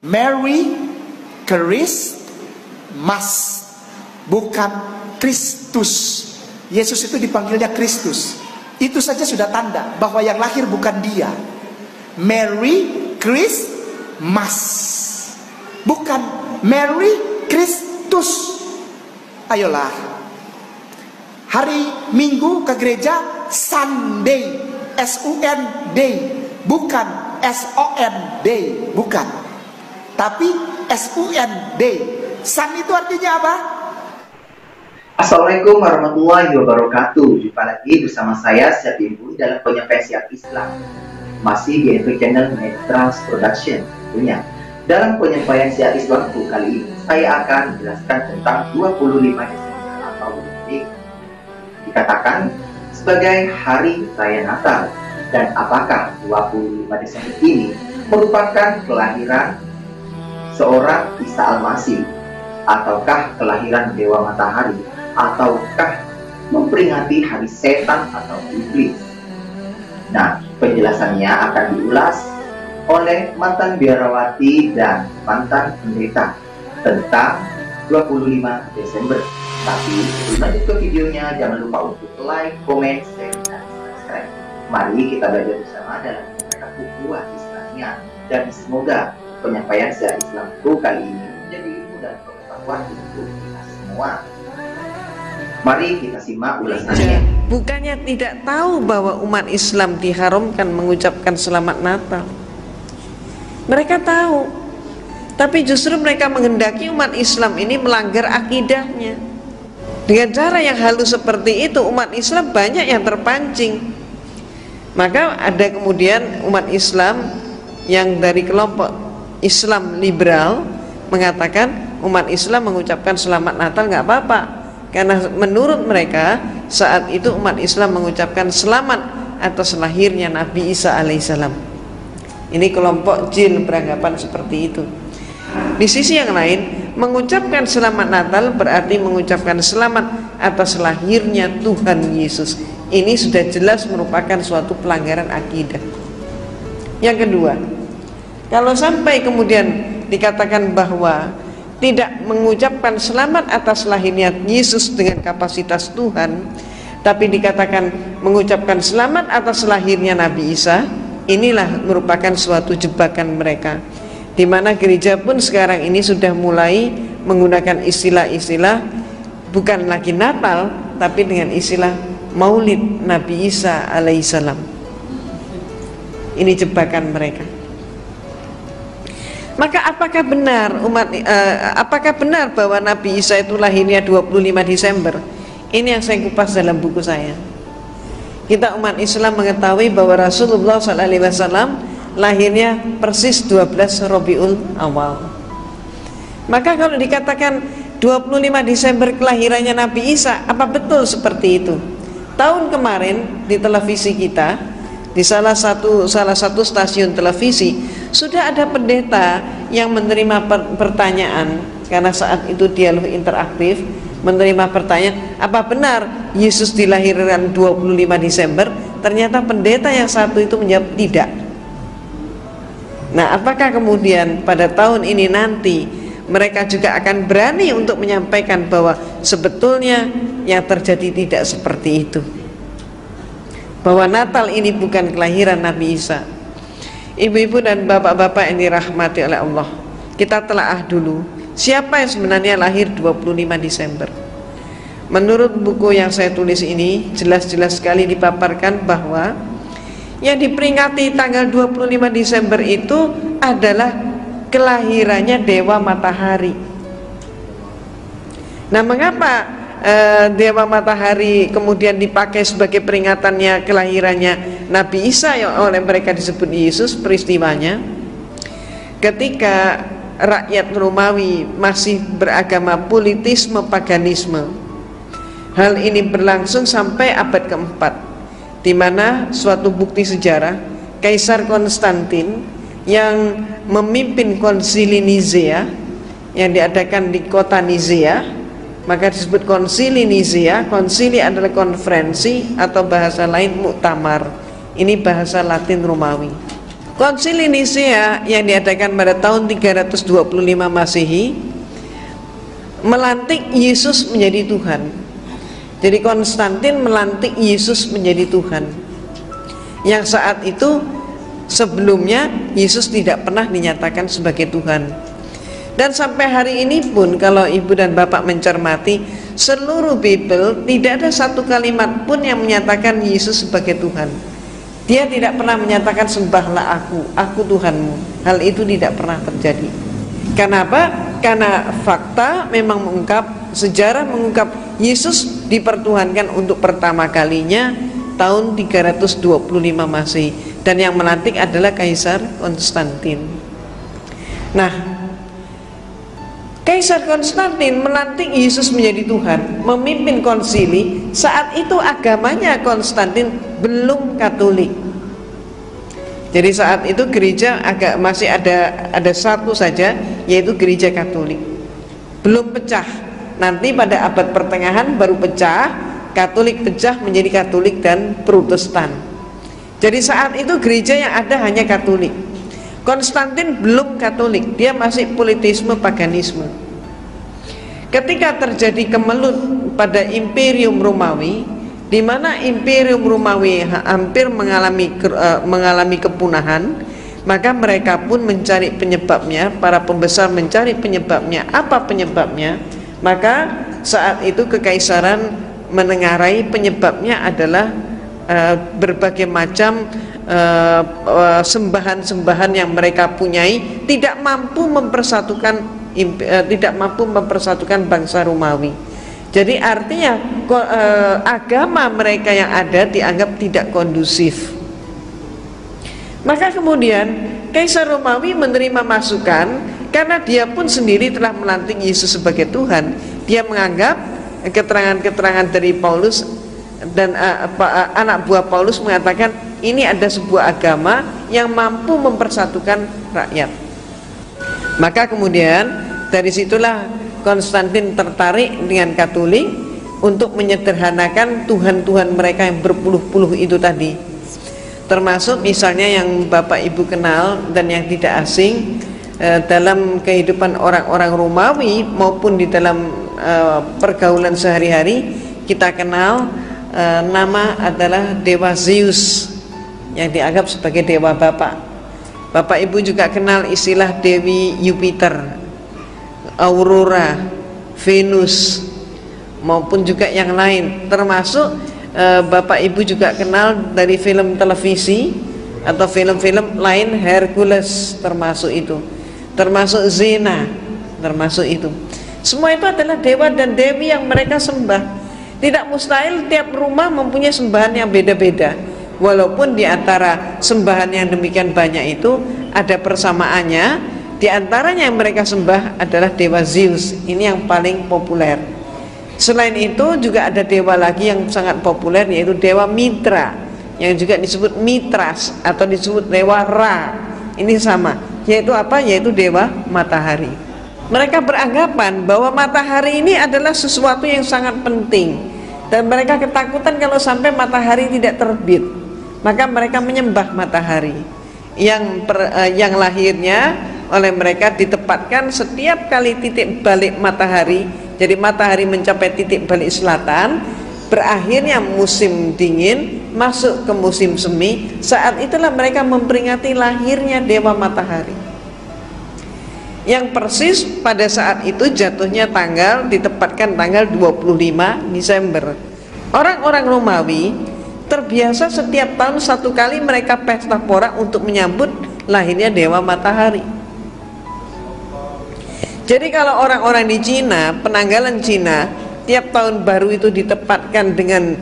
Mary Christmas, bukan Kristus. Yesus itu dipanggilnya Kristus. Itu saja sudah tanda bahwa yang lahir bukan dia. Mary Christmas, bukan Mary Kristus. Ayolah, hari Minggu ke gereja Sunday, S-U-N day, bukan S-O-N day, bukan, tapi S-U-N day. Sun itu artinya apa? Assalamualaikum warahmatullahi wabarakatuh. Jumpa lagi bersama saya Syatimbun dalam penyampaian siap Islam, masih di YouTube channel Netrans Production tentunya. Dalam penyampaian siap Islamku kali ini, saya akan menjelaskan tentang 25 Desember atau unik dikatakan sebagai hari raya Natal, dan apakah 25 Desember ini merupakan kelahiran seorang Isa Al-Masih, ataukah kelahiran Dewa Matahari, ataukah memperingati hari setan atau iblis. Nah, penjelasannya akan diulas oleh mantan biarawati dan mantan pendeta tentang 25 Desember. Tapi sebelum lanjut ke videonya, jangan lupa untuk like, comment, share, dan subscribe. Mari kita belajar bersama dalam menjaga ukhuwah Islamnya, dan semoga penyampaian siar Islamku kali ini menjadi ilmu dan pengetahuan untuk kita semua. Mari kita simak ulasannya. Bukannya tidak tahu bahwa umat Islam diharamkan mengucapkan selamat Natal. Mereka tahu, tapi justru mereka menghendaki umat Islam ini melanggar akidahnya. Dengan cara yang halus seperti itu, umat Islam banyak yang terpancing. Maka ada kemudian umat Islam yang dari kelompok Islam liberal mengatakan umat Islam mengucapkan selamat Natal nggak apa-apa, karena menurut mereka saat itu umat Islam mengucapkan selamat atas lahirnya Nabi Isa alaihissalam. Ini kelompok jin beranggapan seperti itu. Di sisi yang lain, mengucapkan selamat Natal berarti mengucapkan selamat atas lahirnya Tuhan Yesus. Ini sudah jelas merupakan suatu pelanggaran akidah. Yang kedua, kalau sampai kemudian dikatakan bahwa tidak mengucapkan selamat atas lahirnya Yesus dengan kapasitas Tuhan, tapi dikatakan mengucapkan selamat atas lahirnya Nabi Isa, inilah merupakan suatu jebakan mereka, di mana gereja pun sekarang ini sudah mulai menggunakan istilah-istilah bukan lagi Natal, tapi dengan istilah Maulid Nabi Isa alaihissalam. Ini jebakan mereka. Maka apakah benar bahwa Nabi Isa itu lahirnya 25 Desember? Ini yang saya kupas dalam buku saya. Kita umat Islam mengetahui bahwa Rasulullah SAW lahirnya persis 12 Rabiul Awal. Maka kalau dikatakan 25 Desember kelahirannya Nabi Isa, apa betul seperti itu? Tahun kemarin di televisi kita, di salah satu stasiun televisi, sudah ada pendeta yang menerima pertanyaan, karena saat itu dialog interaktif, menerima pertanyaan, apa benar Yesus dilahirkan 25 Desember? Ternyata pendeta yang satu itu menjawab tidak. Nah, apakah kemudian pada tahun ini nanti mereka juga akan berani untuk menyampaikan bahwa sebetulnya yang terjadi tidak seperti itu, bahwa Natal ini bukan kelahiran Nabi Isa? Ibu-ibu dan bapak-bapak yang dirahmati oleh Allah, kita telaah dulu siapa yang sebenarnya lahir 25 Desember. Menurut buku yang saya tulis ini, jelas-jelas sekali dipaparkan bahwa yang diperingati tanggal 25 Desember itu adalah kelahirannya Dewa Matahari. Nah, mengapa Dewa Matahari kemudian dipakai sebagai peringatannya kelahirannya Nabi Isa yang oleh mereka disebut Yesus? Peristiwanya ketika rakyat Romawi masih beragama politisme paganisme. Hal ini berlangsung sampai abad keempat, di mana suatu bukti sejarah Kaisar Konstantin yang memimpin konsili Nizea yang diadakan di kota Nizea, maka disebut konsili Nizea. Konsili adalah konferensi atau bahasa lain muktamar. Ini bahasa Latin Romawi. Konsili Nisea yang diadakan pada tahun 325 Masehi melantik Yesus menjadi Tuhan. Jadi Konstantin melantik Yesus menjadi Tuhan, yang saat itu sebelumnya Yesus tidak pernah dinyatakan sebagai Tuhan. Dan sampai hari ini pun kalau ibu dan bapak mencermati seluruh Bible, tidak ada satu kalimat pun yang menyatakan Yesus sebagai Tuhan. Dia tidak pernah menyatakan sembahlah aku Tuhanmu. Hal itu tidak pernah terjadi. Kenapa? Karena fakta memang mengungkap, sejarah mengungkap Yesus dipertuhankan untuk pertama kalinya tahun 325 Masehi, dan yang melantik adalah Kaisar Konstantin. Nah, Kaisar Konstantin melantik Yesus menjadi Tuhan, memimpin konsili. Saat itu agamanya Konstantin belum Katolik. Jadi saat itu gereja masih ada satu saja, yaitu gereja Katolik. Belum pecah. Nanti pada abad pertengahan baru pecah, Katolik pecah menjadi Katolik dan Protestan. Jadi saat itu gereja yang ada hanya Katolik. Konstantin belum Katolik, dia masih politisme paganisme. Ketika terjadi kemelut pada Imperium Romawi, di mana Imperium Romawi hampir mengalami kepunahan, maka mereka pun mencari penyebabnya. Para pembesar mencari penyebabnya. Apa penyebabnya? Maka saat itu kekaisaran menengarai penyebabnya adalah berbagai macam sembahan-sembahan yang mereka punyai tidak mampu mempersatukan bangsa Romawi. Jadi artinya agama mereka yang ada dianggap tidak kondusif. Maka kemudian Kaisar Romawi menerima masukan, karena dia pun sendiri telah melantik Yesus sebagai Tuhan. Dia menganggap keterangan-keterangan dari Paulus dan anak buah Paulus mengatakan ini ada sebuah agama yang mampu mempersatukan rakyat. Maka kemudian dari situlah Konstantin tertarik dengan Katolik untuk menyederhanakan Tuhan-Tuhan mereka yang berpuluh-puluh itu tadi. Termasuk misalnya yang Bapak Ibu kenal dan yang tidak asing dalam kehidupan orang-orang Romawi maupun di dalam pergaulan sehari-hari, kita kenal nama adalah Dewa Zeus yang dianggap sebagai Dewa Bapak. Bapak Ibu juga kenal istilah Dewi Jupiter, Aurora, Venus, maupun juga yang lain. Termasuk Bapak Ibu juga kenal dari film televisi atau film-film lain, Hercules termasuk itu, termasuk Xena termasuk itu. Semua itu adalah dewa dan dewi yang mereka sembah. Tidak mustahil tiap rumah mempunyai sembahan yang beda-beda, walaupun di antara sembahan yang demikian banyak itu ada persamaannya. Di antaranya yang mereka sembah adalah Dewa Zeus. Ini yang paling populer. Selain itu juga ada dewa lagi yang sangat populer, yaitu Dewa Mitra, yang juga disebut Mitras atau disebut Dewa Ra. Ini sama, yaitu apa? Yaitu Dewa Matahari. Mereka beranggapan bahwa matahari ini adalah sesuatu yang sangat penting, dan mereka ketakutan kalau sampai matahari tidak terbit. Maka mereka menyembah matahari yang lahirnya oleh mereka ditempatkan setiap kali titik balik matahari. Jadi matahari mencapai titik balik selatan, berakhirnya musim dingin, masuk ke musim semi. Saat itulah mereka memperingati lahirnya Dewa Matahari, yang persis pada saat itu jatuhnya ditempatkan tanggal 25 Desember. Orang-orang Romawi terbiasa setiap tahun satu kali mereka pesta pora untuk menyambut lahirnya Dewa Matahari. Jadi kalau orang-orang di Cina, penanggalan Cina, tiap tahun baru itu ditempatkan dengan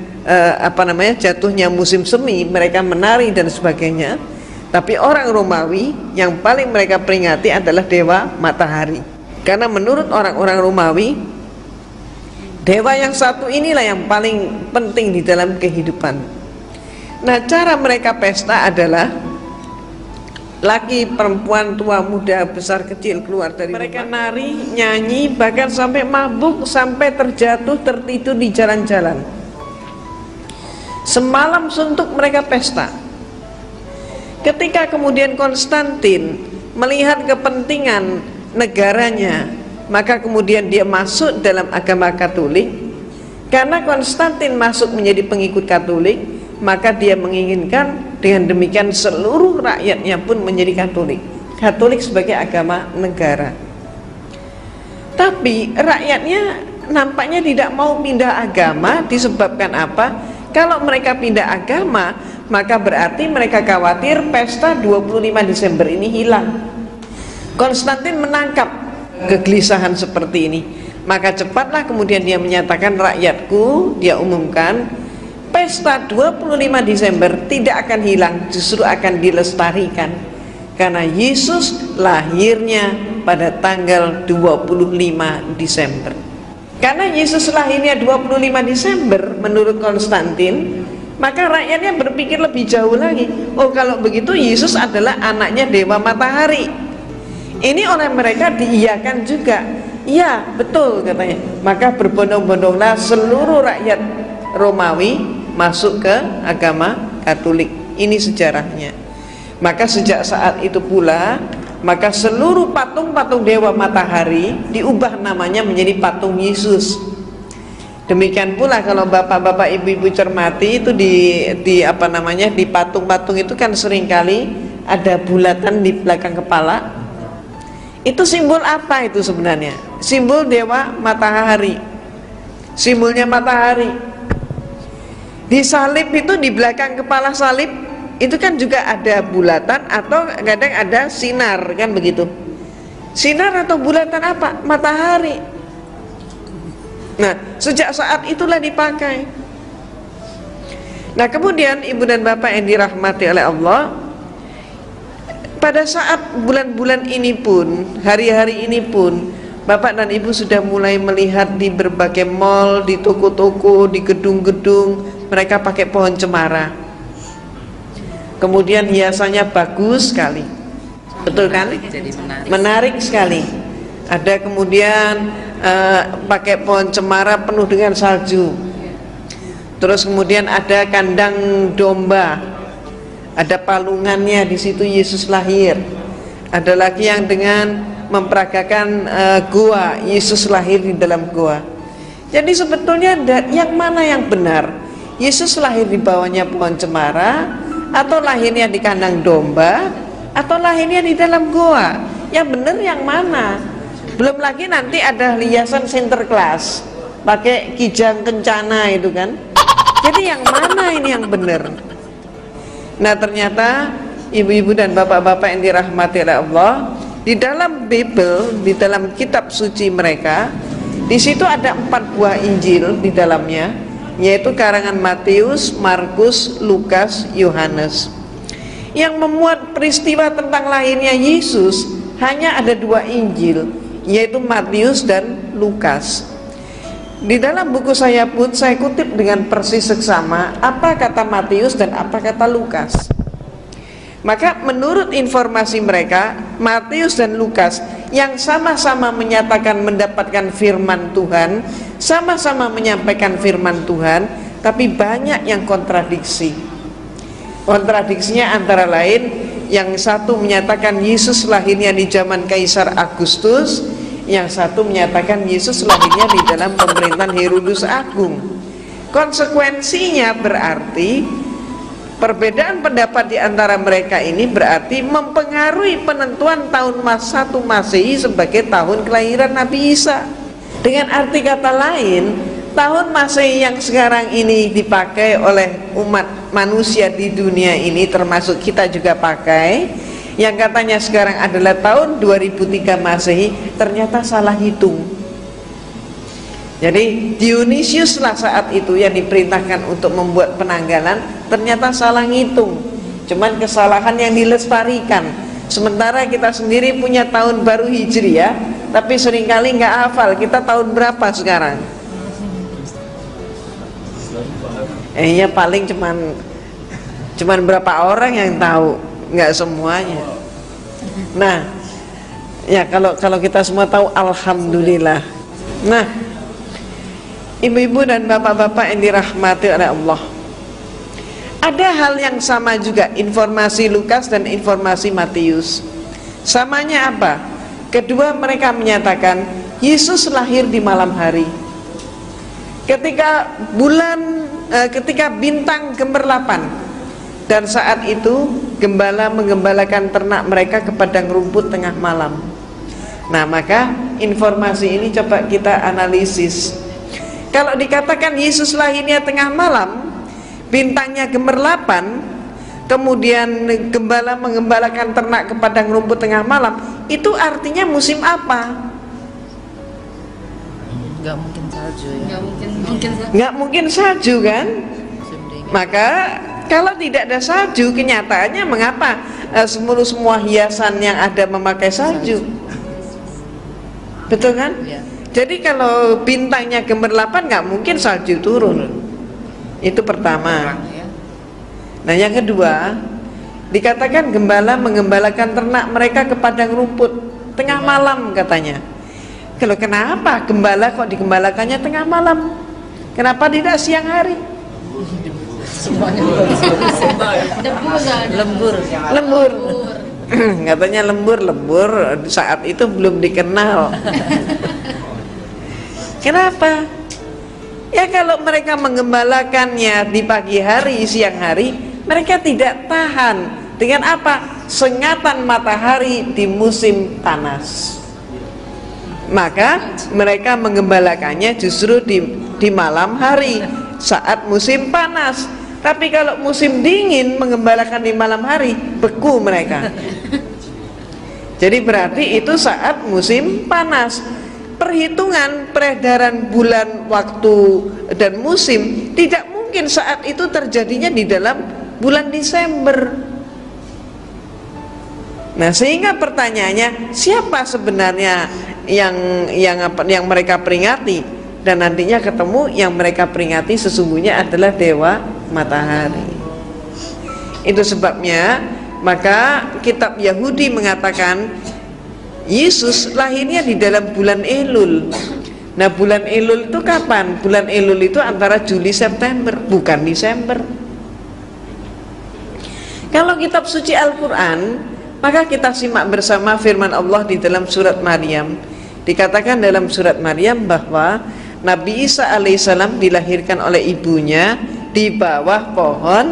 jatuhnya musim semi, mereka menari dan sebagainya. Tapi orang Romawi yang paling mereka peringati adalah Dewa Matahari. Karena menurut orang-orang Romawi, dewa yang satu inilah yang paling penting di dalam kehidupan. Nah, cara mereka pesta adalah laki, perempuan, tua, muda, besar, kecil keluar dari mereka rumah. Nari, nyanyi, bahkan sampai mabuk, sampai terjatuh, tertidur di jalan-jalan. Semalam suntuk mereka pesta. Ketika kemudian Konstantin melihat kepentingan negaranya, maka kemudian dia masuk dalam agama Katolik. Karena Konstantin masuk menjadi pengikut Katolik, maka dia menginginkan dengan demikian seluruh rakyatnya pun menjadi Katolik. Katolik sebagai agama negara. Tapi rakyatnya nampaknya tidak mau pindah agama. Disebabkan apa? Kalau mereka pindah agama, maka berarti mereka khawatir pesta 25 Desember ini hilang. Konstantin menangkap kegelisahan seperti ini. Maka cepatlah kemudian dia menyatakan, rakyatku, dia umumkan, pesta 25 Desember tidak akan hilang, justru akan dilestarikan. Karena Yesus lahirnya pada tanggal 25 Desember. Karena Yesus lahirnya 25 Desember menurut Konstantin, maka rakyatnya berpikir lebih jauh lagi. Oh, kalau begitu Yesus adalah anaknya Dewa Matahari. Ini oleh mereka diiyakan juga. Ya, betul katanya. Maka berbondong-bondonglah seluruh rakyat Romawi masuk ke agama Katolik. Ini sejarahnya. Maka sejak saat itu pula, maka seluruh patung-patung Dewa Matahari diubah namanya menjadi patung Yesus. Demikian pula kalau bapak-bapak ibu-ibu cermati itu di apa namanya, di patung-patung itu kan seringkali ada bulatan di belakang kepala. Itu simbol apa itu sebenarnya? Simbol Dewa Matahari. Simbolnya matahari. Di salib itu, di belakang kepala salib itu kan juga ada bulatan atau kadang ada sinar, kan begitu. Sinar atau bulatan apa? Matahari. Nah, sejak saat itulah dipakai. Nah, kemudian ibu dan bapak yang dirahmati oleh Allah, pada saat bulan-bulan ini pun, hari-hari ini pun, bapak dan ibu sudah mulai melihat di berbagai mall, di toko-toko, di gedung-gedung, mereka pakai pohon cemara. Kemudian hiasannya bagus sekali, betul kan? Jadi menarik sekali. Ada kemudian pakai pohon cemara penuh dengan salju. Terus kemudian ada kandang domba, ada palungannya, di situ Yesus lahir. Ada lagi yang dengan memperagakan gua, Yesus lahir di dalam gua. Jadi sebetulnya yang mana yang benar? Yesus lahir di bawahnya pohon cemara, atau lahirnya di kandang domba, atau lahirnya di dalam goa? Yang benar yang mana? Belum lagi nanti ada hiasan Sinterklas pakai kijang kencana itu kan. Jadi yang mana ini yang benar? Nah, ternyata ibu-ibu dan bapak-bapak yang dirahmati oleh Allah, di dalam Bible, di dalam kitab suci mereka, di situ ada 4 buah Injil di dalamnya, yaitu karangan Matius, Markus, Lukas, Yohanes. Yang memuat peristiwa tentang lahirnya Yesus hanya ada 2 Injil, yaitu Matius dan Lukas. Di dalam buku saya pun saya kutip dengan persis seksama apa kata Matius dan apa kata Lukas. Maka menurut informasi mereka, Matius dan Lukas yang sama-sama menyatakan mendapatkan firman Tuhan, sama-sama menyampaikan firman Tuhan, tapi banyak yang kontradiksi. Kontradiksinya antara lain, yang satu menyatakan Yesus lahirnya di zaman Kaisar Agustus, yang satu menyatakan Yesus lahirnya di dalam pemerintahan Herodes Agung. Konsekuensinya berarti perbedaan pendapat di antara mereka ini berarti mempengaruhi penentuan tahun 1 Masehi sebagai tahun kelahiran Nabi Isa. Dengan arti kata lain, tahun Masehi yang sekarang ini dipakai oleh umat manusia di dunia ini, termasuk kita juga pakai, yang katanya sekarang adalah tahun 2003 Masehi, ternyata salah hitung. Jadi Dionysiuslah saat itu yang diperintahkan untuk membuat penanggalan, ternyata salah ngitung. Cuman kesalahan yang dilestarikan. Sementara kita sendiri punya tahun baru Hijriah, tapi seringkali nggak hafal kita tahun berapa sekarang. Ya paling cuman berapa orang yang tahu, nggak semuanya. Nah, ya kalau kita semua tahu, alhamdulillah. Nah, ibu-ibu dan bapak-bapak yang dirahmati oleh Allah, Ada hal yang sama juga informasi Lukas dan informasi Matius. Samanya apa? Kedua mereka menyatakan Yesus lahir di malam hari. Ketika bintang gemerlapan, dan saat itu gembala menggembalakan ternak mereka ke padang rumput tengah malam. Nah, maka informasi ini coba kita analisis. Kalau dikatakan Yesus lahirnya tengah malam, bintangnya gemerlapan, kemudian gembala menggembalakan ternak ke padang rumput tengah malam, itu artinya musim apa? Nggak mungkin salju ya. Nggak mungkin salju kan? Maka kalau tidak ada salju, kenyataannya mengapa semua hiasan yang ada memakai salju? Betul kan? Ya. Jadi kalau bintangnya gemerlapan, nggak mungkin salju turun. Itu pertama. Nah, yang kedua, dikatakan gembala menggembalakan ternak mereka ke padang rumput tengah malam katanya. Kalau kenapa gembala kok digembalakannya tengah malam? Kenapa tidak siang hari? Lembur. Katanya lembur saat itu belum dikenal. Kenapa? Ya kalau mereka menggembalakannya di pagi hari, siang hari, mereka tidak tahan dengan apa? Sengatan matahari di musim panas. Maka mereka menggembalakannya justru di malam hari saat musim panas. Tapi kalau musim dingin menggembalakan di malam hari, beku mereka. Jadi berarti itu saat musim panas. Perhitungan peredaran bulan, waktu, dan musim tidak mungkin saat itu terjadinya di dalam bulan Desember. Nah, sehingga pertanyaannya, siapa sebenarnya yang mereka peringati? Dan nantinya ketemu yang mereka peringati sesungguhnya adalah dewa matahari. Itu sebabnya maka kitab Yahudi mengatakan Yesus lahirnya di dalam bulan Elul. Nah, bulan Elul itu kapan? Bulan Elul itu antara Juli September, bukan Desember. Kalau kitab suci Al-Quran, maka kita simak bersama firman Allah di dalam surat Maryam. Dikatakan dalam surat Maryam bahwa Nabi Isa alaihissalam dilahirkan oleh ibunya di bawah pohon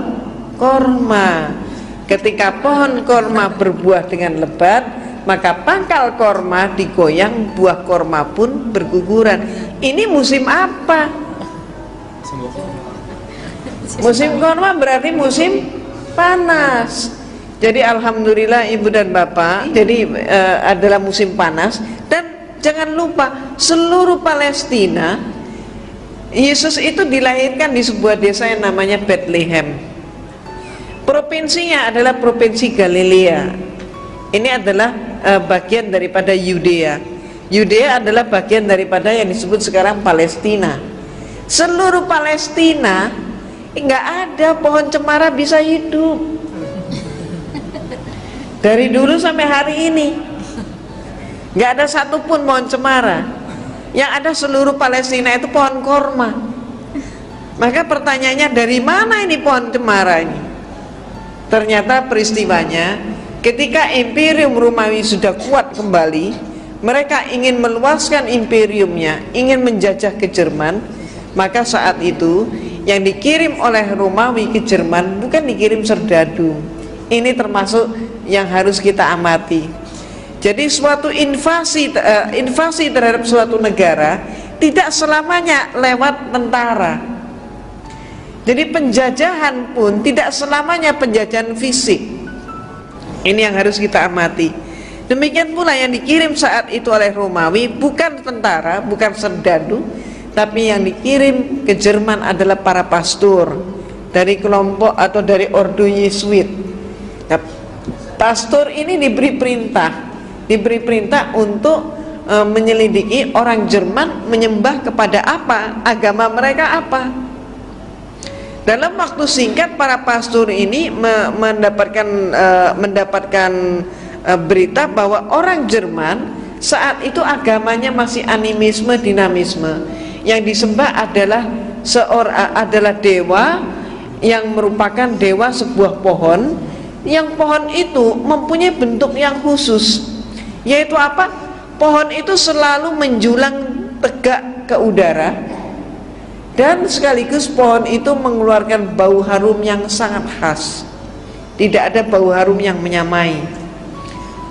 korma. Ketika pohon korma berbuah dengan lebat, maka pangkal korma digoyang, buah korma pun berguguran. Ini musim apa? Musim korma berarti musim panas. Jadi alhamdulillah ibu dan bapak, jadi adalah musim panas. Dan jangan lupa seluruh Palestina, Yesus itu dilahirkan di sebuah desa yang namanya Bethlehem. Provinsinya adalah provinsi Galilea. Ini adalah bagian daripada Yudea. Yudea adalah bagian daripada yang disebut sekarang Palestina. Seluruh Palestina nggak ada pohon cemara bisa hidup. Dari dulu sampai hari ini nggak ada satupun pohon cemara. Yang ada seluruh Palestina itu pohon korma. Maka pertanyaannya, dari mana ini pohon cemara ini? Ternyata peristiwanya ketika Imperium Romawi sudah kuat kembali, mereka ingin meluaskan imperiumnya, ingin menjajah ke Jerman. Maka saat itu yang dikirim oleh Romawi ke Jerman bukan dikirim serdadu. Ini termasuk yang harus kita amati. Jadi suatu invasi terhadap suatu negara tidak selamanya lewat tentara. Jadi penjajahan pun tidak selamanya penjajahan fisik. Ini yang harus kita amati. Demikian pula yang dikirim saat itu oleh Romawi bukan tentara, bukan serdadu, tapi yang dikirim ke Jerman adalah para pastor dari kelompok atau dari ordo Yesuit. Nah, pastor ini diberi perintah untuk menyelidiki orang Jerman menyembah kepada apa, agama mereka apa. Dalam waktu singkat para pastor ini mendapatkan berita bahwa orang Jerman saat itu agamanya masih animisme, dinamisme. Yang disembah adalah dewa yang merupakan dewa sebuah pohon, yang pohon itu mempunyai bentuk yang khusus, yaitu apa? Pohon itu selalu menjulang tegak ke udara, dan sekaligus pohon itu mengeluarkan bau harum yang sangat khas. Tidak ada bau harum yang menyamai.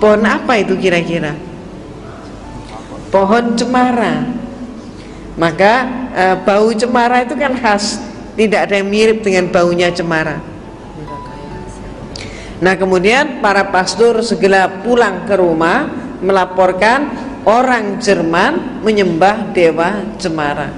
Pohon apa itu kira-kira? Pohon cemara. Maka bau cemara itu kan khas, tidak ada yang mirip dengan baunya cemara. Nah, kemudian para pastor segera pulang ke rumah melaporkan orang Jerman menyembah dewa cemara.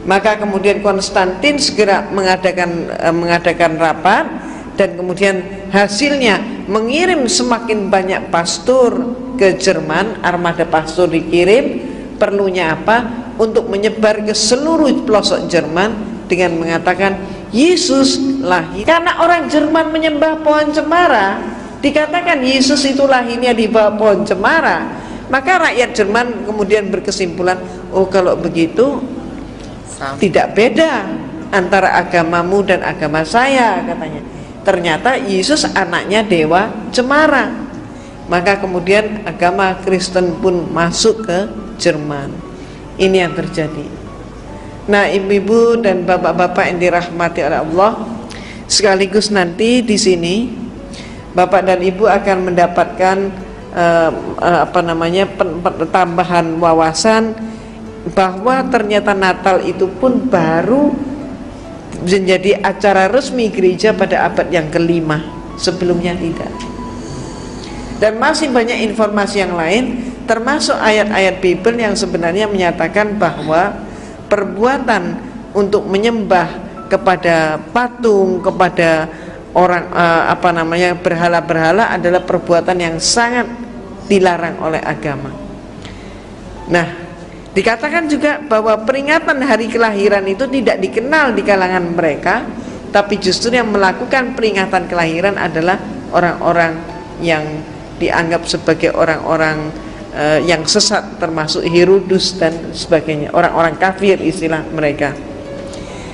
Maka kemudian Konstantin segera mengadakan rapat, dan kemudian hasilnya mengirim semakin banyak pastor ke Jerman. Armada pastor dikirim, perlunya apa? Untuk menyebar ke seluruh pelosok Jerman dengan mengatakan Yesus lahir. Karena orang Jerman menyembah pohon cemara, dikatakan Yesus itu lahirnya di bawah pohon cemara, maka rakyat Jerman kemudian berkesimpulan, oh kalau begitu tidak beda antara agamamu dan agama saya, katanya. Ternyata Yesus anaknya dewa cemara. Maka kemudian agama Kristen pun masuk ke Jerman. Ini yang terjadi. Nah, ibu-ibu dan bapak-bapak yang dirahmati oleh Allah, sekaligus nanti di sini bapak dan ibu akan mendapatkan tambahan wawasan bahwa ternyata Natal itu pun baru menjadi acara resmi gereja pada abad yang ke-5, sebelumnya tidak. Dan masih banyak informasi yang lain, termasuk ayat-ayat Bible yang sebenarnya menyatakan bahwa perbuatan untuk menyembah kepada patung, kepada orang berhala-berhala adalah perbuatan yang sangat dilarang oleh agama. Nah, dikatakan juga bahwa peringatan hari kelahiran itu tidak dikenal di kalangan mereka, tapi justru yang melakukan peringatan kelahiran adalah orang-orang yang dianggap sebagai orang-orang yang sesat, termasuk Herodus dan sebagainya, orang-orang kafir istilah mereka.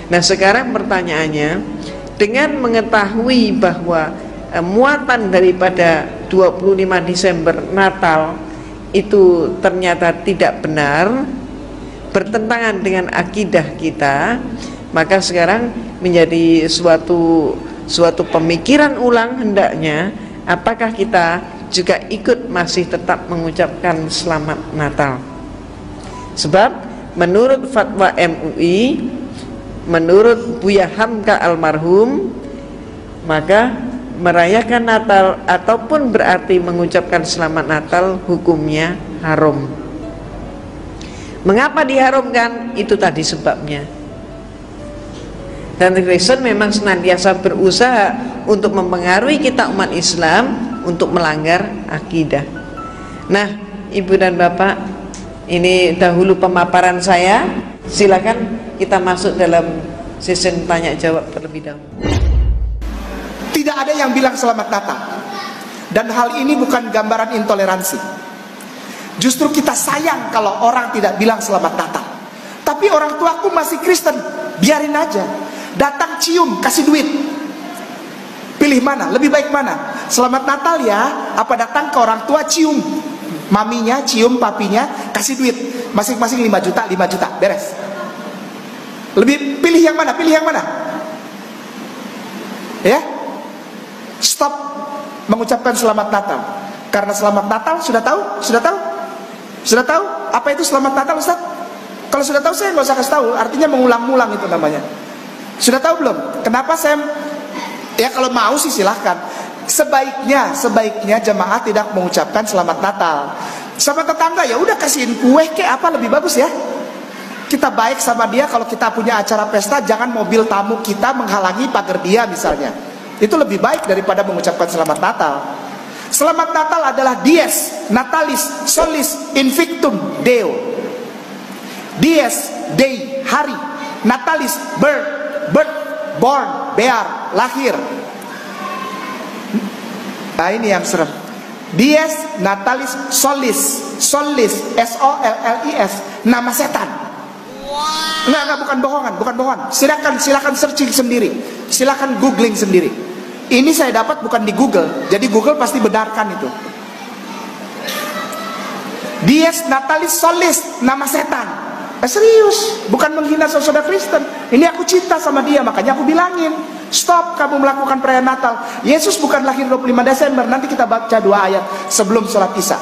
Nah, sekarang pertanyaannya, dengan mengetahui bahwa muatan daripada 25 Desember Natal itu ternyata tidak benar, bertentangan dengan akidah kita, maka sekarang menjadi suatu pemikiran ulang hendaknya, apakah kita juga ikut masih tetap mengucapkan selamat Natal. Sebab menurut fatwa MUI, menurut Buya Hamka almarhum, maka merayakan Natal ataupun berarti mengucapkan selamat Natal hukumnya haram. Mengapa diharamkan? Itu tadi sebabnya. Dan Kristen memang senantiasa berusaha untuk mempengaruhi kita umat Islam untuk melanggar akidah. Nah, ibu dan bapak, ini dahulu pemaparan saya. Silakan kita masuk dalam sesi tanya jawab terlebih dahulu. Tidak ada yang bilang selamat Natal, dan hal ini bukan gambaran intoleransi. Justru kita sayang kalau orang tidak bilang selamat Natal. Tapi orang tuaku masih Kristen, biarin aja. Datang cium, kasih duit. Pilih mana? Lebih baik mana? Selamat Natal ya, apa datang ke orang tua cium maminya, cium papinya, kasih duit masing-masing 5 juta, beres. Lebih pilih yang mana? Pilih yang mana? Ya? Stop mengucapkan selamat Natal. Karena selamat Natal sudah tahu? Sudah tahu? Sudah tahu apa itu selamat Natal, Ustaz? Kalau sudah tahu saya nggak usah kasih tahu, artinya mengulang-ulang itu namanya. Sudah tahu belum? Kenapa saya ya kalau mau sih silahkan. Sebaiknya jemaah tidak mengucapkan selamat Natal. Sama tetangga ya udah kasihin kue kayak apa lebih bagus ya. Kita baik sama dia, kalau kita punya acara pesta jangan mobil tamu kita menghalangi pagar dia misalnya. Itu lebih baik daripada mengucapkan selamat Natal. Selamat Natal adalah Dies Natalis Solis Invictum Deo. Dies Dei hari, Natalis birth born bear lahir. Nah ini yang serem. Dies Natalis Solis, Solis S-O-L-L-I-S, nama setan. Enggak, bukan bohongan, bukan bohongan. Silakan searching sendiri, silakan googling sendiri. Ini saya dapat bukan di Google, jadi Google pasti benarkan itu. Dies Natalis Solis, nama setan. Serius, bukan menghina saudara Kristen. Ini aku cinta sama dia, makanya aku bilangin, stop kamu melakukan perayaan Natal. Yesus bukan lahir 25 Desember. Nanti kita baca 2 ayat sebelum sholat Isya.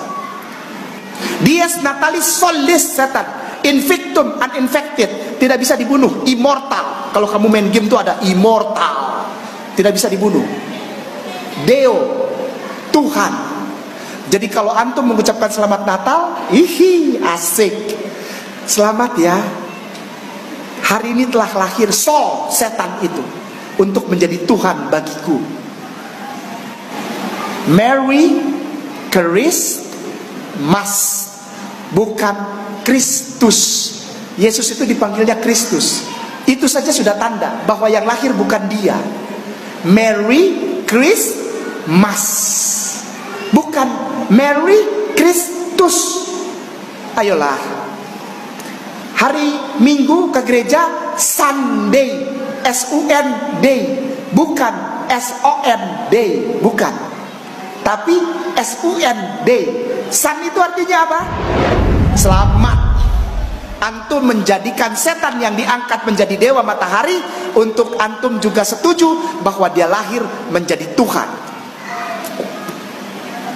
Dies Natalis Solis, setan. Invictum, uninfected, tidak bisa dibunuh. Immortal, kalau kamu main game tuh ada immortal, tidak bisa dibunuh. Deo, Tuhan. Jadi kalau antum mengucapkan selamat Natal, asik. Selamat ya, hari ini telah lahir Sol, setan itu, untuk menjadi Tuhan bagiku. Merry Christmas, bukan Kristus. Yesus itu dipanggilnya Kristus. Itu saja sudah tanda bahwa yang lahir bukan dia. Merry Christmas, bukan Merry Kristus. Ayolah, hari Minggu ke gereja Sunday, S-U-N-D, bukan S-O-N-D, bukan, tapi S-U-N-D. Sun itu artinya apa? Selamat. Antum menjadikan setan yang diangkat menjadi dewa matahari untuk antum juga setuju bahwa dia lahir menjadi Tuhan.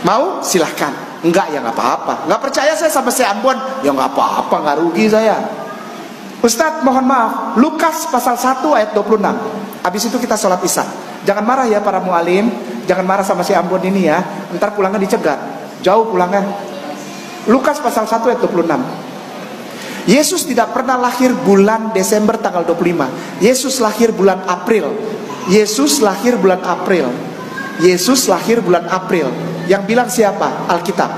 Mau? Silahkan. Enggak ya nggak apa-apa. Nggak percaya saya sama si Ambon, ya nggak apa-apa, nggak rugi saya. Ustadz mohon maaf, Lukas pasal 1 ayat 26. Habis itu kita sholat Isya. Jangan marah ya para mualim, jangan marah sama si Ambon ini ya. Ntar pulangnya dicegat, jauh pulangnya. Lukas pasal 1 ayat 26. Yesus tidak pernah lahir bulan Desember tanggal 25. Yesus lahir bulan April. Yesus lahir bulan April. Yesus lahir bulan April. Yang bilang siapa? Alkitab.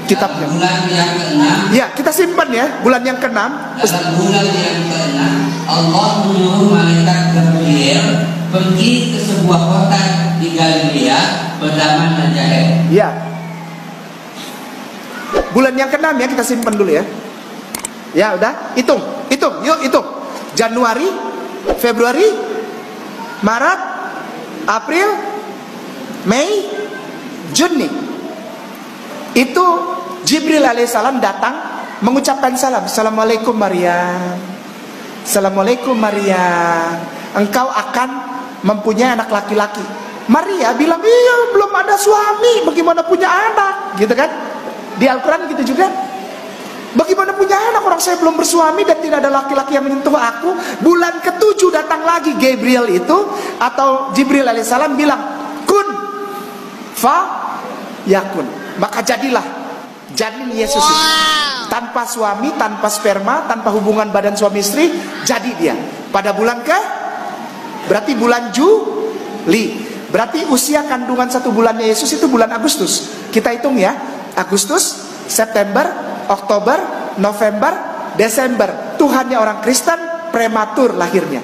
Kitabnya. Bulan yang ke-6. Ya, kita simpan ya. Bulan yang ke-6. Dalam bulan yang ke-6, Allah menyuruh malaikat Gabriel pergi ke sebuah kota di Galilea bernama Nazaret. Ya. Bulan yang ke-6 ya, kita simpan dulu ya. Ya udah, hitung, yuk hitung. Januari, Februari, Maret, April, Mei, Juni. Itu Jibril alaihissalam datang mengucapkan salam. Assalamualaikum Maria. Assalamualaikum Maria. Engkau akan mempunyai anak laki-laki. Maria bilang, iya belum ada suami, bagaimana punya anak? Gitu kan? Di Al-Quran gitu juga. Bagaimana punya anak, orang saya belum bersuami dan tidak ada laki-laki yang menyentuh aku. Bulan ke-7 datang lagi Gabriel itu, atau Jibril alaihissalam bilang, kun fa yakun. Maka jadilah janin Yesus itu. Tanpa suami, tanpa sperma, tanpa hubungan badan suami istri, jadi dia. Pada bulan berarti bulan Juli. Berarti usia kandungan 1 bulannya Yesus itu bulan Agustus. Kita hitung ya, Agustus, September, Oktober, November, Desember. Tuhannya orang Kristen prematur lahirnya.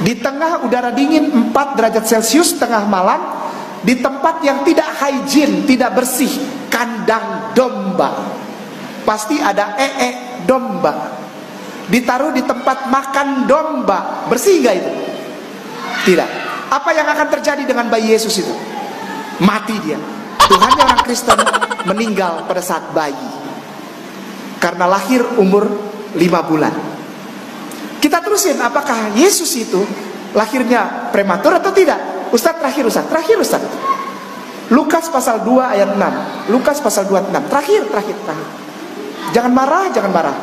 Di tengah udara dingin 4 derajat Celcius tengah malam, di tempat yang tidak hygiene, tidak bersih, kandang domba. Pasti ada domba. Ditaruh di tempat makan domba. Bersih gak itu? Tidak. Apa yang akan terjadi dengan bayi Yesus itu? Mati dia. Tuhannya orang Kristen meninggal pada saat bayi, karena lahir umur 5 bulan. Kita terusin, apakah Yesus itu lahirnya prematur atau tidak? Ustadz terakhir Ustadz. Lukas pasal 2 ayat 6. Lukas pasal 2 ayat 6. Terakhir. Jangan marah.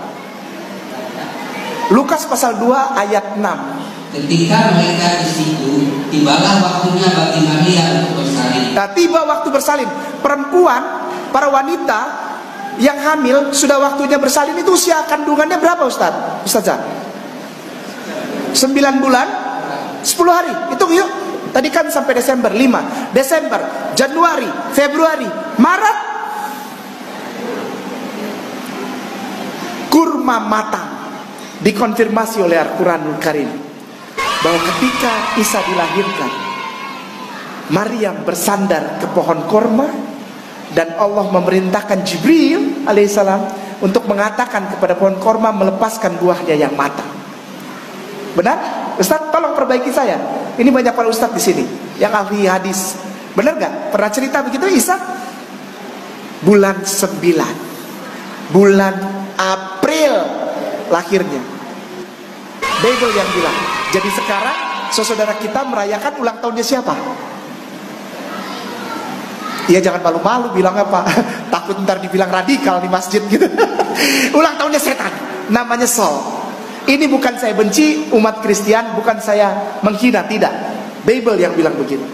Lukas pasal 2 ayat 6. Ketika mereka di situ, tibalah waktunya bagi Maria untuk bersalin. Nah, tiba waktu bersalin. Perempuan, para wanita yang hamil sudah waktunya bersalin, itu usia kandungannya berapa Ustazah? 9 bulan 10 hari. Hitung yuk. Tadi kan sampai Desember 5. Desember, Januari, Februari, Maret. Kurma matang. Dikonfirmasi oleh Al-Quranul Karim bahwa ketika Isa dilahirkan, Maryam bersandar ke pohon korma dan Allah memerintahkan Jibril alaihissalam untuk mengatakan kepada pohon korma melepaskan buahnya yang matang. Benar? Ustaz, tolong perbaiki saya. Ini banyak para ustaz di sini yang ahli hadis. Benar gak? Pernah cerita begitu Isa? Bulan 9, bulan April lahirnya. Bible yang bilang. Jadi sekarang saudara kita merayakan ulang tahunnya siapa? Iya, jangan malu-malu bilang apa. Takut ntar dibilang radikal di masjid gitu. Ulang tahunnya setan, namanya Sol. Ini bukan saya benci umat Kristen, bukan saya menghina, tidak. Bible yang bilang begini.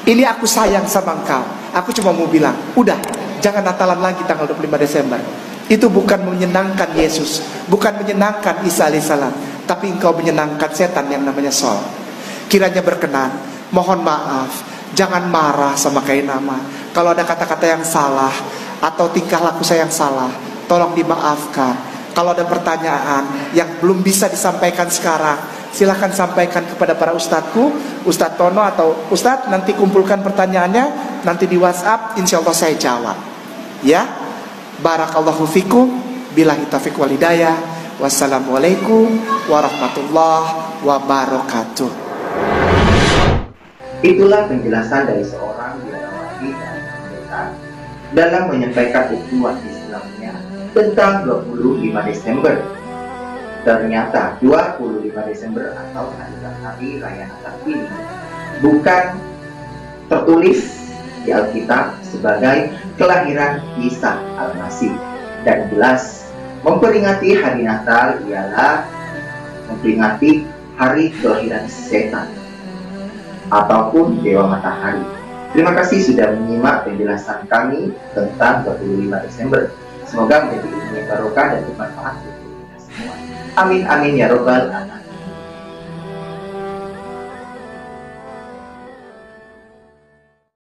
Ini aku sayang sama engkau. Aku cuma mau bilang, udah, jangan Natalan lagi tanggal 25 Desember. Itu bukan menyenangkan Yesus, bukan menyenangkan Isa alaihissalam, tapi engkau menyenangkan setan yang namanya Sol. Kiranya berkenan, mohon maaf, jangan marah sama Kainama. Kalau ada kata-kata yang salah atau tingkah laku saya yang salah, tolong dimaafkan. Kalau ada pertanyaan yang belum bisa disampaikan sekarang, silahkan sampaikan kepada para ustadzku, Ustadz Tono atau Ustadz, nanti kumpulkan pertanyaannya, nanti di WhatsApp, insya Allah saya jawab. Ya, barakallahu fikum, billahi taufiq wal hidayah, wassalamualaikum warahmatullahi wabarakatuh. Itulah penjelasan dari seorang biarawati dan pendeta dalam menyampaikan ukhuwah Islamnya tentang 25 Desember. Ternyata 25 Desember atau hari raya Natal ini bukan tertulis di Alkitab sebagai kelahiran Isa Al-Masih, dan jelas memperingati hari Natal ialah memperingati hari kelahiran setan ataupun dewa matahari. Terima kasih sudah menyimak penjelasan kami tentang 25 Desember. Semoga menjadi ilmu yang barokah dan bermanfaat untuk kita semua. Amin amin ya robbal alamin.